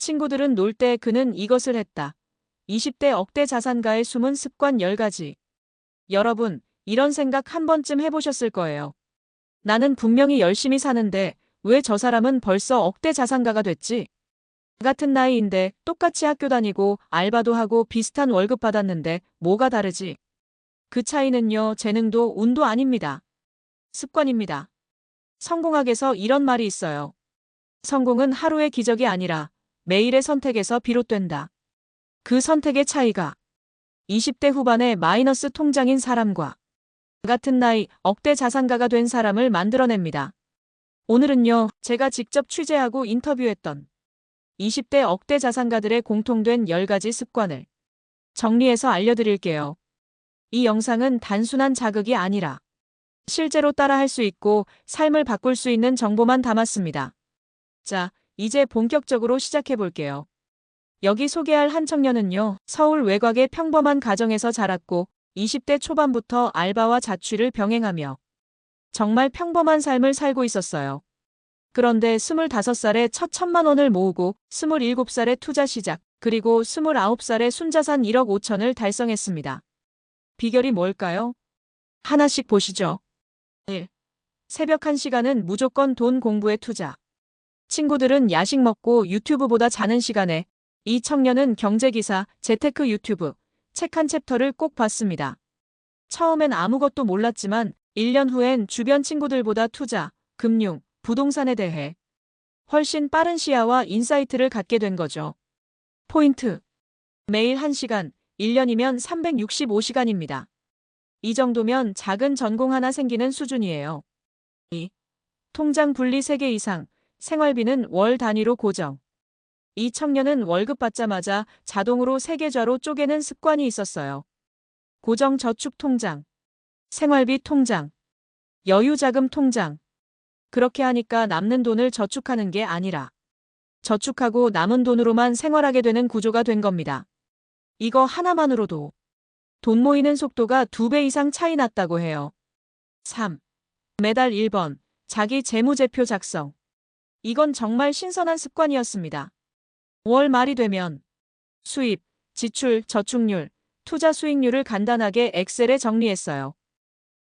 친구들은 놀 때 그는 이것을 했다. 20대 억대 자산가의 숨은 습관 10가지. 여러분, 이런 생각 한 번쯤 해보셨을 거예요. 나는 분명히 열심히 사는데 왜 저 사람은 벌써 억대 자산가가 됐지? 같은 나이인데 똑같이 학교 다니고 알바도 하고 비슷한 월급 받았는데 뭐가 다르지? 그 차이는요, 재능도 운도 아닙니다. 습관입니다. 성공학에서 이런 말이 있어요. 성공은 하루의 기적이 아니라 매일의 선택에서 비롯된다. 그 선택의 차이가 20대 후반의 마이너스 통장인 사람과 같은 나이 억대 자산가가 된 사람을 만들어냅니다. 오늘은요, 제가 직접 취재하고 인터뷰했던 20대 억대 자산가들의 공통된 10가지 습관을 정리해서 알려드릴게요. 이 영상은 단순한 자극이 아니라 실제로 따라할 수 있고 삶을 바꿀 수 있는 정보만 담았습니다. 자, 이제 본격적으로 시작해볼게요. 여기 소개할 한 청년은요, 서울 외곽의 평범한 가정에서 자랐고 20대 초반부터 알바와 자취를 병행하며 정말 평범한 삶을 살고 있었어요. 그런데 25살에 첫 1,000만 원을 모으고 27살에 투자 시작, 그리고 29살에 순자산 1억 5천을 달성했습니다. 비결이 뭘까요? 하나씩 보시죠. 1. 새벽 1시간은 무조건 돈 공부에 투자. 친구들은 야식 먹고 유튜브보다 자는 시간에 이 청년은 경제기사, 재테크 유튜브, 책 한 챕터를 꼭 봤습니다. 처음엔 아무것도 몰랐지만 1년 후엔 주변 친구들보다 투자, 금융, 부동산에 대해 훨씬 빠른 시야와 인사이트를 갖게 된 거죠. 포인트. 매일 1시간, 1년이면 365시간입니다. 이 정도면 작은 전공 하나 생기는 수준이에요. 2. 통장 분리 3개 이상, 생활비는 월 단위로 고정. 이 청년은 월급 받자마자 자동으로 3계좌로 쪼개는 습관이 있었어요. 고정 저축 통장, 생활비 통장, 여유자금 통장. 그렇게 하니까 남는 돈을 저축하는 게 아니라 저축하고 남은 돈으로만 생활하게 되는 구조가 된 겁니다. 이거 하나만으로도 돈 모이는 속도가 2배 이상 차이 났다고 해요. 3. 매달 1번, 자기 재무제표 작성. 이건 정말 신선한 습관이었습니다. 월 말이 되면 수입, 지출, 저축률, 투자 수익률을 간단하게 엑셀에 정리했어요.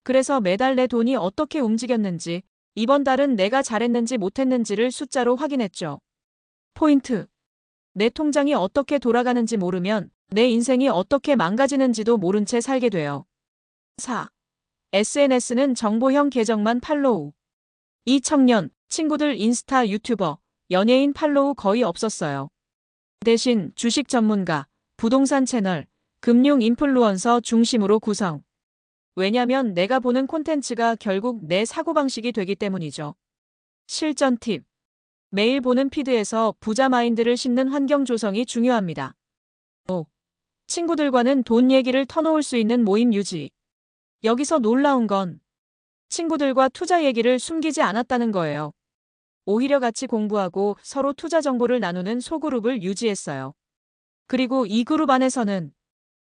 그래서 매달 내 돈이 어떻게 움직였는지, 이번 달은 내가 잘했는지 못했는지를 숫자로 확인했죠. 포인트. 내 통장이 어떻게 돌아가는지 모르면 내 인생이 어떻게 망가지는지도 모른 채 살게 돼요. 4. SNS는 정보형 계정만 팔로우. 이 청년, 친구들 인스타 유튜버, 연예인 팔로우 거의 없었어요. 대신 주식 전문가, 부동산 채널, 금융 인플루언서 중심으로 구성. 왜냐면 내가 보는 콘텐츠가 결국 내 사고방식이 되기 때문이죠. 실전 팁. 매일 보는 피드에서 부자 마인드를 심는 환경 조성이 중요합니다. 5. 친구들과는 돈 얘기를 터놓을 수 있는 모임 유지. 여기서 놀라운 건 친구들과 투자 얘기를 숨기지 않았다는 거예요. 오히려 같이 공부하고 서로 투자 정보를 나누는 소그룹을 유지했어요. 그리고 이 그룹 안에서는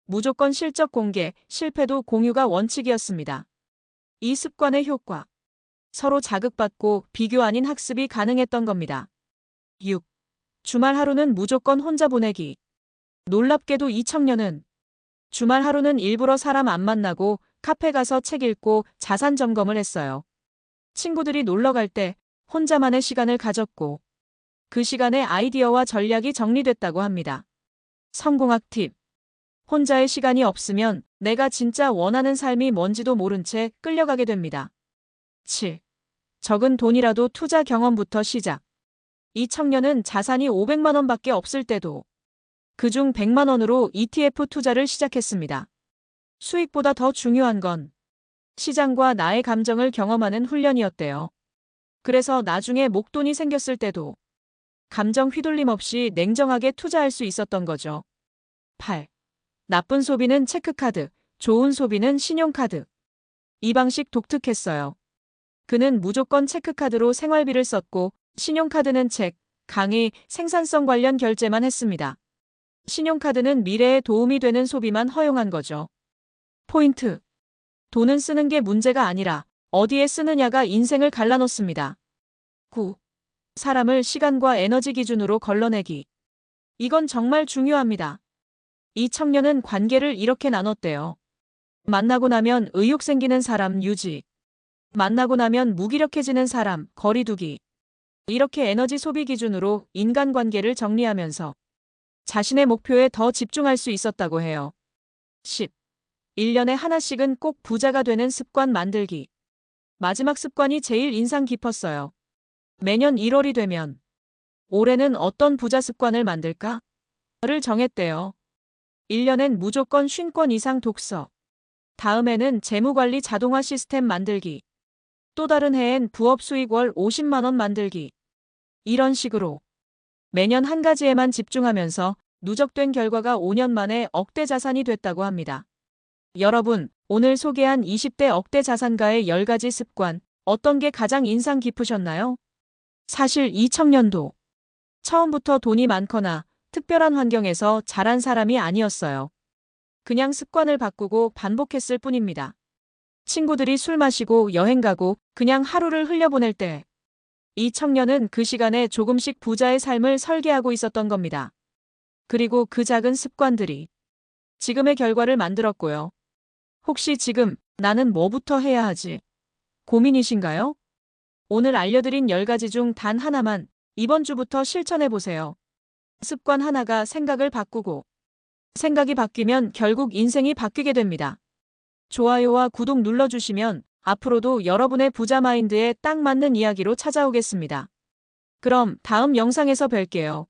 무조건 실적 공개, 실패도 공유가 원칙이었습니다. 이 습관의 효과. 서로 자극받고 비교 아닌 학습이 가능했던 겁니다. 6. 주말 하루는 무조건 혼자 보내기. 놀랍게도 이 청년은 주말 하루는 일부러 사람 안 만나고 카페 가서 책 읽고 자산 점검을 했어요. 친구들이 놀러 갈 때 혼자만의 시간을 가졌고 그 시간에 아이디어와 전략이 정리됐다고 합니다. 성공학 팁. 혼자의 시간이 없으면 내가 진짜 원하는 삶이 뭔지도 모른 채 끌려가게 됩니다. 7. 적은 돈이라도 투자 경험부터 시작. 이 청년은 자산이 500만 원밖에 없을 때도 그중 100만 원으로 ETF 투자를 시작했습니다. 수익보다 더 중요한 건 시장과 나의 감정을 경험하는 훈련이었대요. 그래서 나중에 목돈이 생겼을 때도 감정 휘둘림 없이 냉정하게 투자할 수 있었던 거죠. 8. 나쁜 소비는 체크카드, 좋은 소비는 신용카드. 이 방식 독특했어요. 그는 무조건 체크카드로 생활비를 썼고 신용카드는 책, 강의, 생산성 관련 결제만 했습니다. 신용카드는 미래에 도움이 되는 소비만 허용한 거죠. 포인트. 돈은 쓰는 게 문제가 아니라 어디에 쓰느냐가 인생을 갈라놓습니다. 9. 사람을 시간과 에너지 기준으로 걸러내기. 이건 정말 중요합니다. 이 청년은 관계를 이렇게 나눴대요. 만나고 나면 의욕 생기는 사람 유지. 만나고 나면 무기력해지는 사람 거리두기. 이렇게 에너지 소비 기준으로 인간관계를 정리하면서 자신의 목표에 더 집중할 수 있었다고 해요. 10. 1년에 하나씩은 꼭 부자가 되는 습관 만들기. 마지막 습관이 제일 인상 깊었어요. 매년 1월이 되면 올해는 어떤 부자 습관을 만들까? 를 정했대요. 1년엔 무조건 50권 이상 독서. 다음에는 재무관리 자동화 시스템 만들기. 또 다른 해엔 부업 수익 월 50만 원 만들기. 이런 식으로 매년 한 가지에만 집중하면서 누적된 결과가 5년 만에 억대 자산이 됐다고 합니다. 여러분, 오늘 소개한 20대 억대 자산가의 10가지 습관, 어떤 게 가장 인상 깊으셨나요? 사실 이 청년도 처음부터 돈이 많거나 특별한 환경에서 자란 사람이 아니었어요. 그냥 습관을 바꾸고 반복했을 뿐입니다. 친구들이 술 마시고 여행 가고 그냥 하루를 흘려보낼 때 이 청년은 그 시간에 조금씩 부자의 삶을 설계하고 있었던 겁니다. 그리고 그 작은 습관들이 지금의 결과를 만들었고요. 혹시 지금 나는 뭐부터 해야 하지? 고민이신가요? 오늘 알려드린 10가지 중 단 하나만 이번 주부터 실천해보세요. 습관 하나가 생각을 바꾸고 생각이 바뀌면 결국 인생이 바뀌게 됩니다. 좋아요와 구독 눌러주시면 앞으로도 여러분의 부자 마인드에 딱 맞는 이야기로 찾아오겠습니다. 그럼 다음 영상에서 뵐게요.